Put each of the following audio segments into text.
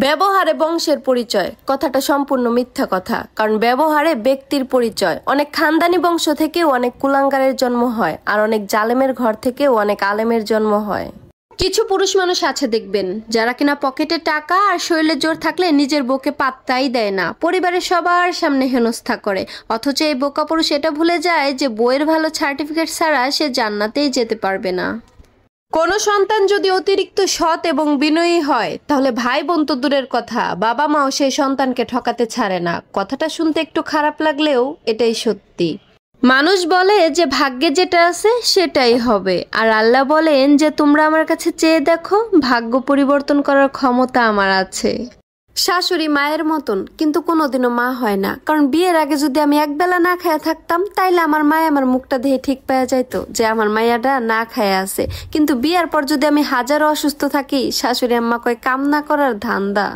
ব্যবহারে বংশের পরিচয় কথাটা সম্পূর্ণ মিথ্যা কথা। কারণ ব্যবহারে ব্যক্তির পরিচয়। অনেক খানদানি বংশ থেকেও অনেক কুলাঙ্গারের জন্ম হয়, আর অনেক জালেমের ঘর থেকেও অনেক আলেমের জন্ম হয়। কিছু পুরুষ মানুষ আছে দেখবেন, যারা কিনা পকেটে টাকা আর শরীরে জোর থাকলে নিজের বউকে পাত্তাই দেয় না, পরিবারের সবার সামনে হেনস্থা করে। অথচ এই বোকা পুরুষ এটা ভুলে যায় যে বইয়ের ভালো সার্টিফিকেট ছাড়া সে জান্নাতেই যেতে পারবে না। কোনো সন্তান যদি অতিরিক্ত সৎ এবং বিনয়ী হয়, তাহলে ভাই বোন তো দূরের কথা, বাবা মাও সেই সন্তানকে ঠকাতে ছাড়ে না। কথাটা শুনতে একটু খারাপ লাগলেও এটাই সত্যি। মানুষ বলে যে ভাগ্যে যেটা আছে সেটাই হবে, আর আল্লাহ বলেন যে তোমরা আমার কাছে চেয়ে দেখো, ভাগ্য পরিবর্তন করার ক্ষমতা আমার আছে। শাশুড়ি মায়ের মতন, কিন্তু কোনোদিনও মা হয় না। কারণ বিয়ের আগে যদি আমি একবেলা না খায়া থাকতাম, তাইলে আমার মায় আমার মুখটা দেখে ঠিক পাওয়া যাইতো যে আমার মাইয়াটা না খায়া আছে। কিন্তু বিয়ের পর যদি আমি হাজারো অসুস্থ থাকি, শাশুড়ি আম্মা কয় কাম না করার ধান্দা।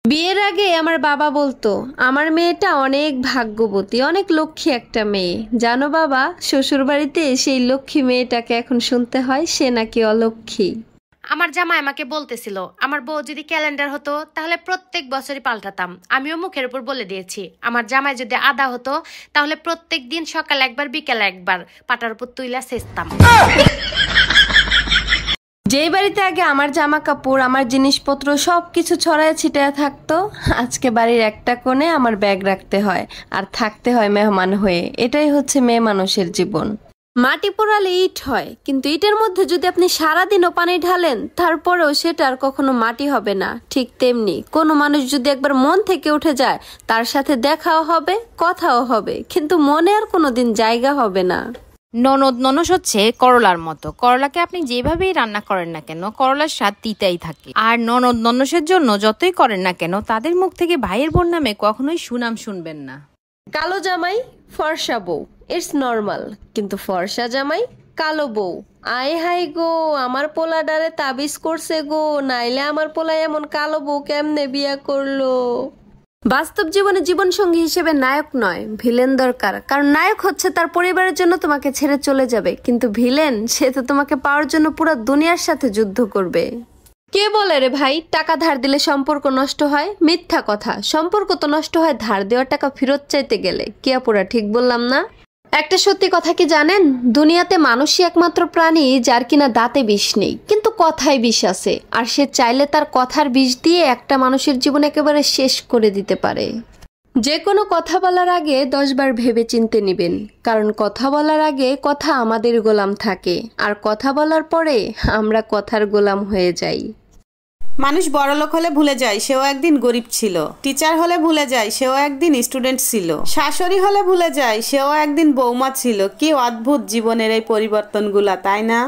বিয়ের আগে আমার বাবা বলতো আমার মেয়েটা অনেক ভাগ্যবতী, অনেক লক্ষ্মী একটা মেয়ে। জানো বাবা, শ্বশুর বাড়িতে সেই লক্ষ্মী মেয়েটাকে এখন শুনতে হয় সে নাকি অলক্ষ্মী। আমার জামাই আমাকে বলতেছিল আমার বউ যদি ক্যালেন্ডার হতো তাহলে প্রত্যেক বছরই পাল্টাতাম। আমিও মুখের উপর বলে দিয়েছি আমার জামাই যদি আদা হতো তাহলে প্রত্যেক দিন সকাল একবার বিকেল একবার পাটার উপর তুইলা সেচতাম। যেই বাড়িতে আগে আমার জামা কাপড়, আমার জিনিসপত্র সবকিছু ছড়ায় ছিটায় থাকতো, আজকে বাড়ির একটা কোণে আমার ব্যাগ রাখতে হয় আর থাকতে হয় মেহমান হয়ে। এটাই হচ্ছে মেয়ে মানুষের জীবন। মাটি পোড়ালে ইট হয়, কিন্তু ইটের মধ্যে যদি আপনি সারাদিনও পানি ঢালেন তারপরেও সেটা আর কখনো মাটি হবে না। ঠিক তেমনি কোনো মানুষ যদি একবার মন থেকে উঠে যায়, তার সাথে দেখাও হবে, কথাও হবে, কিন্তু মনে আর কোনোদিন জায়গা হবে না। ননদ ননস হচ্ছে করলার মতো। করলাকে আপনি যেভাবেই রান্না করেন না কেন, করলার স্বাদ তিতাই থাকে। আর ননদ ননসের জন্য যতই করেন না কেন, তাদের মুখ থেকে ভাইয়ের বোন নামে কখনোই সুনাম শুনবেন না। কালো জামাই ফর্সা বউ, ইটস নর্মাল। কিন্তু ফর্সা জামাই কালো বউ, আয় হাই গো, আমার পোলা ডারে তাবিজ করছে গো, নাইলে আমার পোলা এমন কালো বউ কেমনে বিয়া করলো। বাস্তব জীবনে জীবনসঙ্গী হিসেবে নায়ক নয়, ভিলেন দরকার। কারণ নায়ক হচ্ছে তার পরিবারের জন্য তোমাকে ছেড়ে চলে যাবে, কিন্তু ভিলেন সে তো তোমাকে পাওয়ার জন্য পুরো দুনিয়ার সাথে যুদ্ধ করবে। কে বলে রে ভাই টাকা ধার দিলে সম্পর্ক নষ্ট হয়? মিথ্যা কথা। সম্পর্ক তো নষ্ট হয় ধার দেওয়ার টাকা ফেরত চাইতে গেলে। কি আপুরা ঠিক বললাম না? একটা সত্যি কথা কি জানেন, দুনিয়াতে মানুষই একমাত্র প্রাণী যার কিনা দাঁতে বিষ নেই, কিন্তু কথায় বিষ আছে। আর সে চাইলে তার কথার বিষ দিয়ে একটা মানুষের জীবন একেবারে শেষ করে দিতে পারে। যে কোনো কথা বলার আগে 10 বার ভেবে চিনতে নেবেন, কারণ কথা বলার আগে কথা আমাদের গোলাম থাকে, আর কথা বলার পরে আমরা কথার গোলাম হয়ে যাই। মানুষ বড়লোক হলে ভুলে যায় সেও একদিন গরিব ছিল, টিচার হলে ভুলে যায় সেও একদিন স্টুডেন্ট ছিল, শাশুড়ি হলে ভুলে যায় সেও একদিন বৌমা ছিল। কি অদ্ভুত জীবনের এই পরিবর্তনগুলা, তাই না?